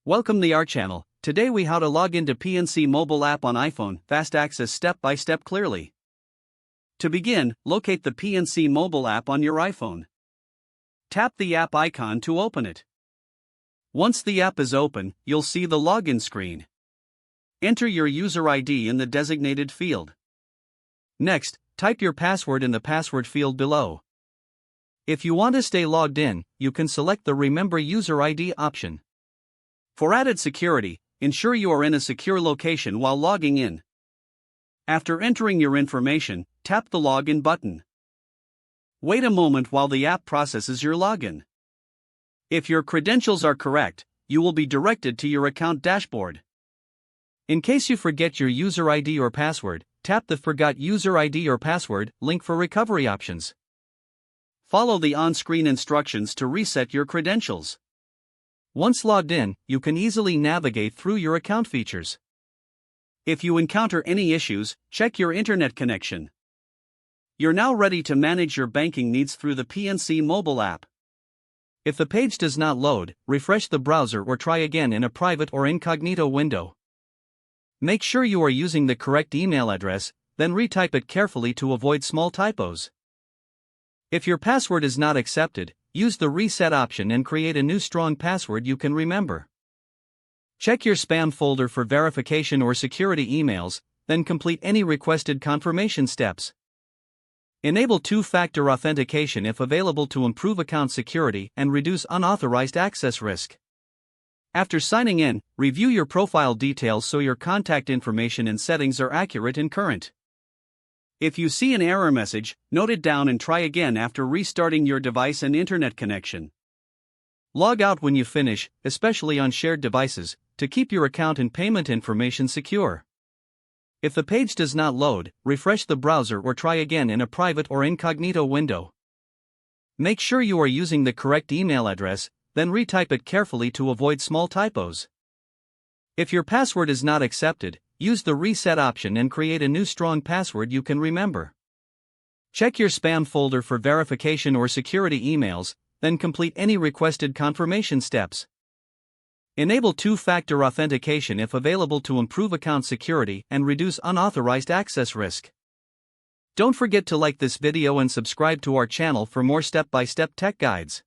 Welcome to our channel. Today we how to log into PNC mobile app on iPhone, fast access step by step clearly. To begin, locate the PNC mobile app on your iPhone. Tap the app icon to open it. Once the app is open, you'll see the login screen. Enter your user ID in the designated field. Next, type your password in the password field below. If you want to stay logged in, you can select the Remember User ID option. For added security, ensure you are in a secure location while logging in. After entering your information, tap the Login button. Wait a moment while the app processes your login. If your credentials are correct, you will be directed to your account dashboard. In case you forget your user ID or password, tap the Forgot User ID or Password link for recovery options. Follow the on-screen instructions to reset your credentials. Once logged in, you can easily navigate through your account features. If you encounter any issues, check your internet connection. You're now ready to manage your banking needs through the PNC mobile app. If the page does not load, refresh the browser or try again in a private or incognito window. Make sure you are using the correct email address, then retype it carefully to avoid small typos. If your password is not accepted, use the reset option and create a new strong password you can remember. Check your spam folder for verification or security emails, then complete any requested confirmation steps. Enable two-factor authentication if available to improve account security and reduce unauthorized access risk. After signing in, review your profile details so your contact information and settings are accurate and current. If you see an error message, note it down and try again after restarting your device and internet connection. Log out when you finish, especially on shared devices, to keep your account and payment information secure. If the page does not load, refresh the browser or try again in a private or incognito window. Make sure you are using the correct email address, then retype it carefully to avoid small typos. If your password is not accepted, use the reset option and create a new strong password you can remember. Check your spam folder for verification or security emails, then complete any requested confirmation steps. Enable two-factor authentication if available to improve account security and reduce unauthorized access risk. Don't forget to like this video and subscribe to our channel for more step-by-step tech guides.